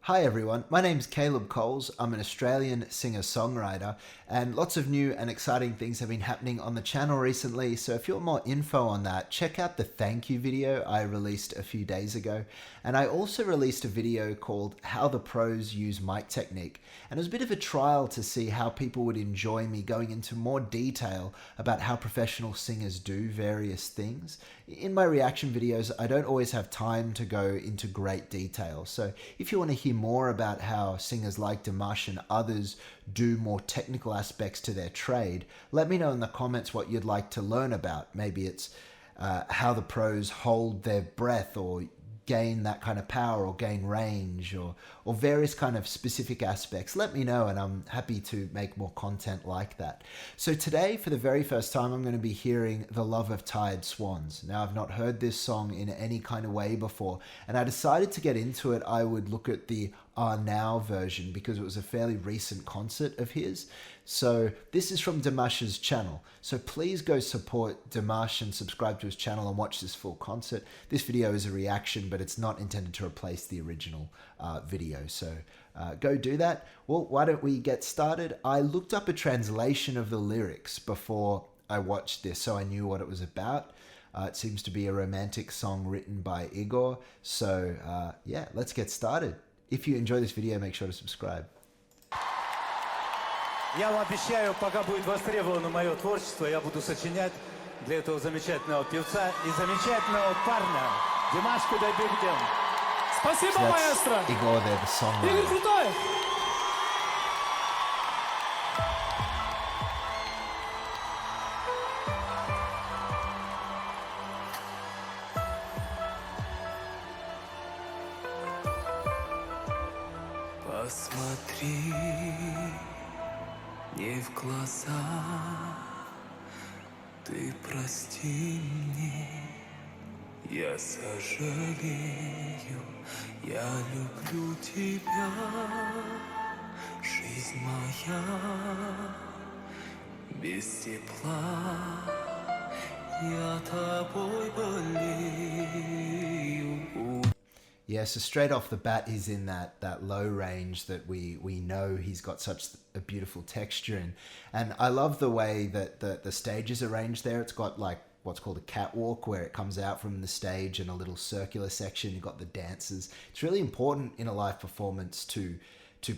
Hi everyone, my name's Caleb Coles. I'm an Australian singer-songwriter, and lots of new and exciting things have been happening on the channel recently, so if you want more info on that, check out the thank you video I released a few days ago. And I also released a video called How the Pros Use Mic Technique, and it was a bit of a trial to see how people would enjoy me going into more detail about how professional singers do various things. In my reaction videos, I don't always have time to go into great detail, so if you want to hear more about how singers like Dimash and others do more technical aspects to their trade, let me know in the comments what you'd like to learn about. Maybe it's how the pros hold their breath or gain that kind of power or gain range or various kind of specific aspects. Let me know and I'm happy to make more content like that. So today, for the very first time, I'm going to be hearing The Love of Tired Swans. Now, I've not heard this song in any kind of way before, and I decided to get into it. I would look at the Arnau version because it was a fairly recent concert of his. So this is from Dimash's channel. So please go support Dimash and subscribe to his channel and watch this full concert. This video is a reaction, but it's not intended to replace the original video. So go do that. Well, why don't we get started? I looked up a translation of the lyrics before I watched this, so I knew what it was about. It seems to be a romantic song written by Igor. So yeah, let's get started. If you enjoy this video, make sure to subscribe. Я вам обещаю, пока будет востребовано мое творчество, я буду сочинять для этого замечательного певца и замечательного парня. Димаш, куда бегдем. Спасибо, So that's маэстро! Igor there, the Игорь songwriter. крутой! Посмотри мне в глаза, ты прости мне, я сожалею, я люблю тебя, жизнь моя, без тепла, я тобой болею. Yeah, so straight off the bat, he's in that low range that we know he's got such a beautiful texture in. And I love the way that the stage is arranged there. It's got like what's called a catwalk where it comes out from the stage and a little circular section. You've got the dancers. It's really important in a live performance to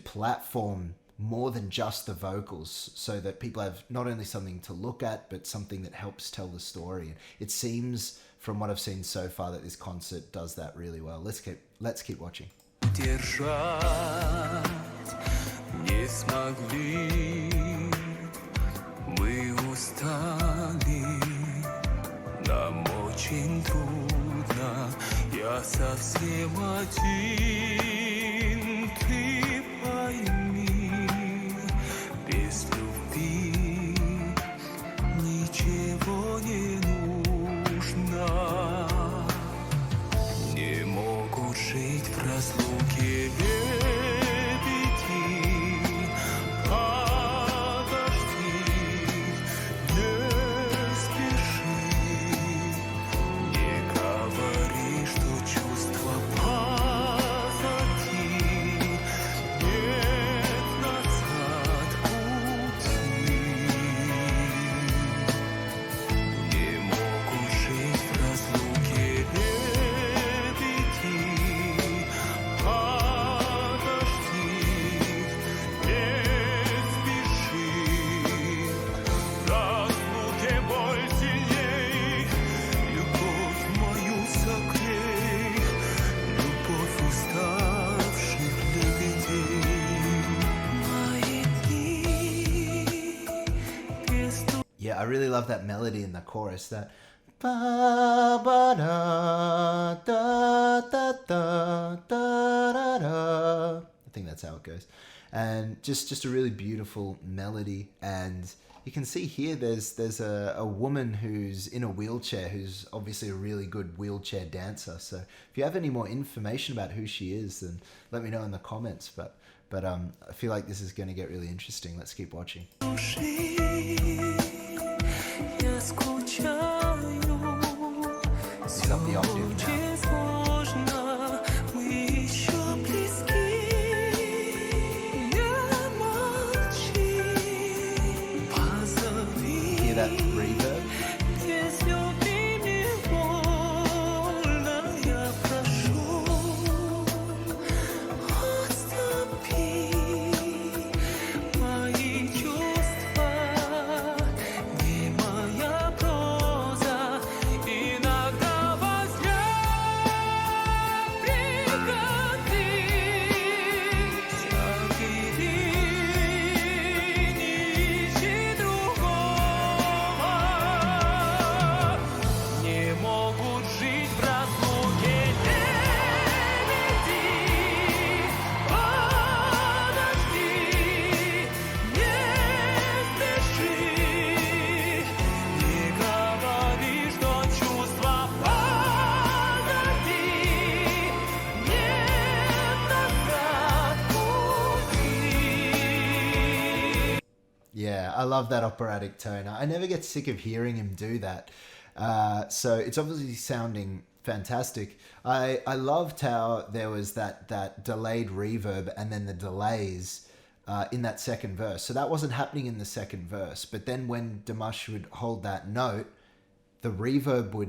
platform more than just the vocals so that people have not only something to look at, but something that helps tell the story. And it seems, from what I've seen so far, that this concert does that really well. Let's keep watching. Держать не смогли, мы устали, нам очень трудно, я совсем один, ты пойми, без любви ничего не нужно. Не могут жить в разлуке лебеди. Подожди, не спеши, не говори, что чувства позади. Нет назад пути. Не могут жить в разлуке лебеди. Подожди, не спеши. В разлуке боль сильней. Любовь мою согрей, любовь уставших лебедей. Мои дни без Yeah, I really love that melody in the chorus. That ba ba da da da da da da da. I think that's how it goes. And just a really beautiful melody. And you can see here there's a woman who's in a wheelchair who's obviously a really good wheelchair dancer. So if you have any more information about who she is, then let me know in the comments. But I feel like this is going to get really interesting. Let's keep watching. души я скучаю. He's up the octave now. Очень сложно, мы еще близки. Yeah, I love that operatic tone. I never get sick of hearing him do that. So it's obviously sounding fantastic. I loved how there was that delayed reverb and then the delays in that second verse. So that wasn't happening in the second verse. But then when Dimash would hold that note, the reverb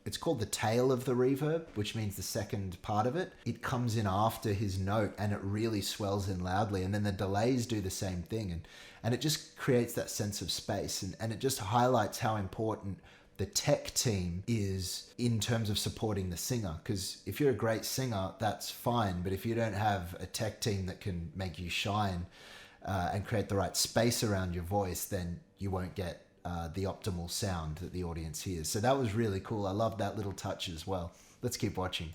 it's called the tail of the reverb, which means the second part of it. It comes in after his note and it really swells in loudly. And then the delays do the same thing. And it just creates that sense of space. And it just highlights how important the tech team is in terms of supporting the singer. Because if you're a great singer, that's fine. But if you don't have a tech team that can make you shine and create the right space around your voice, then you won't get the optimal sound that the audience hears. So that was really cool. I love that little touch as well. Let's keep watching.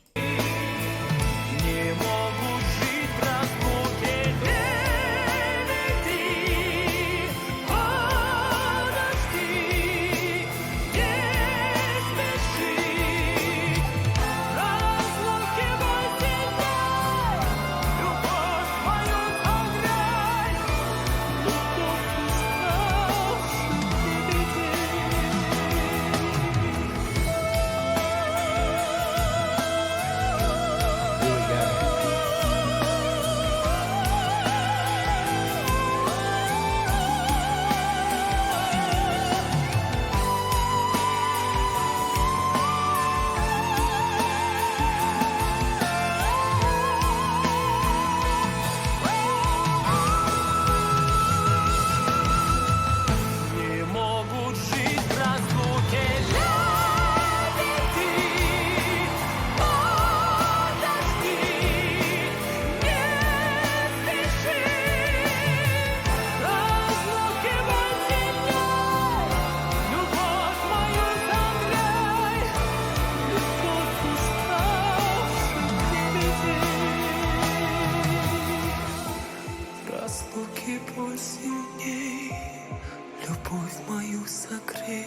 Любовь мою согрей,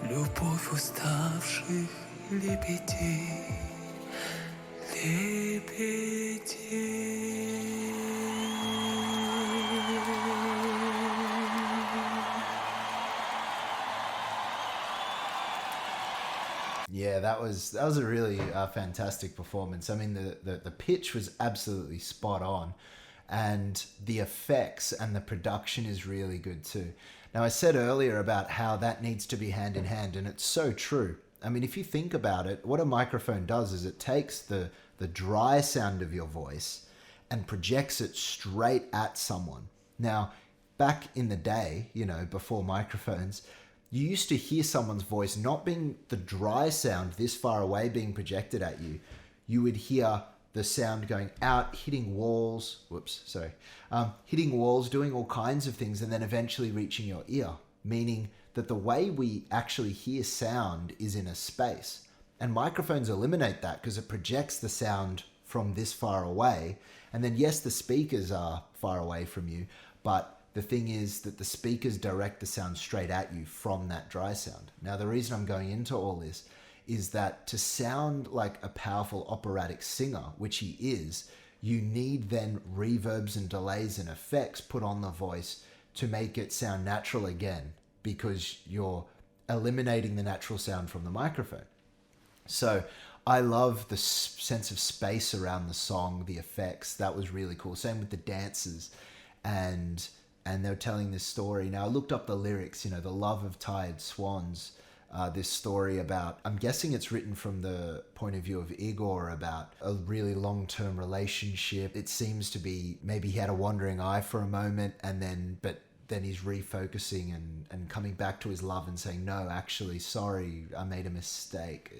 любовь уставших лебедей, Yeah, that was a really fantastic performance. I mean, the pitch was absolutely spot on, and the effects and the production is really good too. Now, I said earlier about how that needs to be hand in hand, and it's so true. I mean, if you think about it, what a microphone does is it takes the dry sound of your voice and projects it straight at someone. Now, back in the day, before microphones, you used to hear someone's voice not being the dry sound this far away being projected at you. You would hear the sound going out, hitting walls, hitting walls, doing all kinds of things, and then eventually reaching your ear, meaning that the way we actually hear sound is in a space. And microphones eliminate that because it projects the sound from this far away. And then, yes, the speakers are far away from you, but the thing is that the speakers direct the sound straight at you from that dry sound. Now, the reason I'm going into all this is that to sound like a powerful operatic singer, which he is, you need then reverbs and delays and effects put on the voice to make it sound natural again, because you're eliminating the natural sound from the microphone. So I love the sense of space around the song, the effects. That was really cool. Same with the dances. And they were telling this story. Now, I looked up the lyrics, the love of tide, Swans, this story about, I'm guessing it's written from the point of view of Igor, about a really long-term relationship. It seems to be, maybe he had a wandering eye for a moment, but then he's refocusing and coming back to his love and saying, no, actually, sorry, I made a mistake.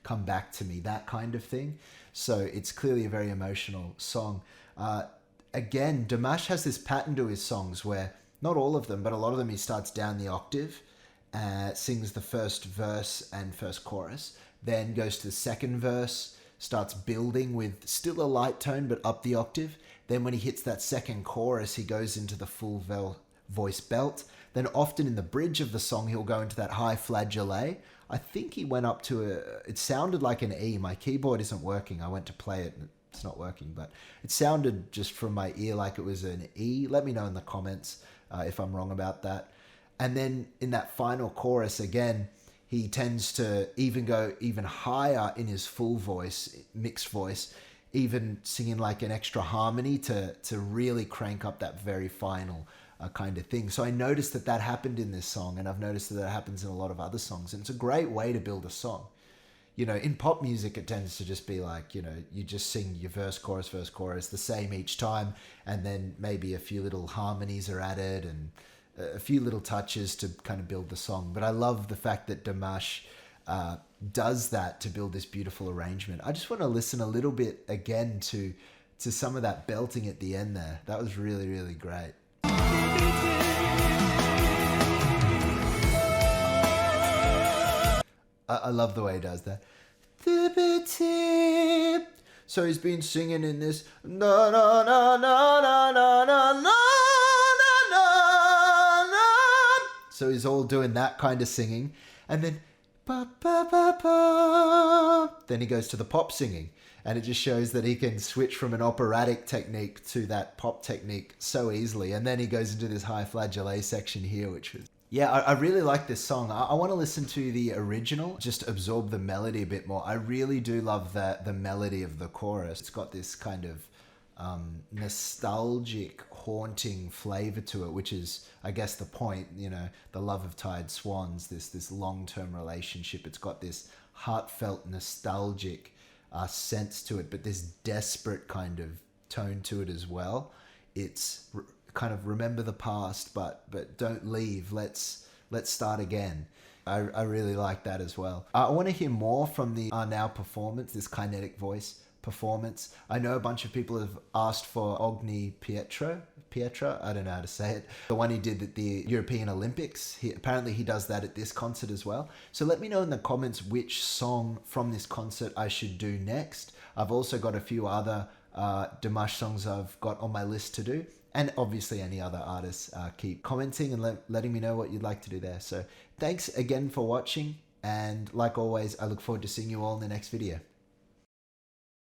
Come back to me, that kind of thing. So it's clearly a very emotional song. Again, Dimash has this pattern to his songs where, not all of them, but a lot of them, he starts down the octave, sings the first verse and first chorus, then goes to the second verse, starts building with still a light tone, but up the octave. Then when he hits that second chorus, he goes into the full voice belt. Then often in the bridge of the song, he'll go into that high flageolet. I think he went up to it sounded like an E. My keyboard isn't working. I went to play it and it's not working, but it sounded just from my ear like it was an E. Let me know in the comments. if I'm wrong about that. And then in that final chorus again, he tends to even go even higher in his full voice, mixed voice, even singing like an extra harmony to really crank up that very final kind of thing. So I noticed that happened in this song, and I've noticed that happens in a lot of other songs, and it's a great way to build a song. You know, in pop music, it tends to just be like, you know, you just sing your verse, chorus, the same each time, and then maybe a few little harmonies are added and a few little touches to kind of build the song. But I love the fact that Dimash does that to build this beautiful arrangement. I just want to listen a little bit again to some of that belting at the end there. That was really, really great. I love the way he does that. So he's been singing in this na na na na na na na na na. So he's all doing that kind of singing, and then ba ba ba ba. Then he goes to the pop singing, and it just shows that he can switch from an operatic technique to that pop technique so easily. And then he goes into this high flageolet section here, which was... Yeah, I really like this song. I want to listen to the original, just absorb the melody a bit more. I really do love the melody of the chorus. It's got this kind of nostalgic, haunting flavor to it, which is, I guess, the point, you know, the love of tied swans, this long-term relationship. It's got this heartfelt, nostalgic sense to it, but this desperate kind of tone to it as well. It's kind of remember the past, but don't leave. Let's start again. I really like that as well. I want to hear more from the Arnau performance, this kinetic voice performance. I know a bunch of people have asked for Ogni Pietra, I don't know how to say it, the one he did at the European Olympics. Apparently he does that at this concert as well. So let me know in the comments which song from this concert I should do next. I've also got a few other Dimash songs I've got on my list to do. And obviously any other artists, keep commenting and letting me know what you'd like to do there. So thanks again for watching. And like always, I look forward to seeing you all in the next video.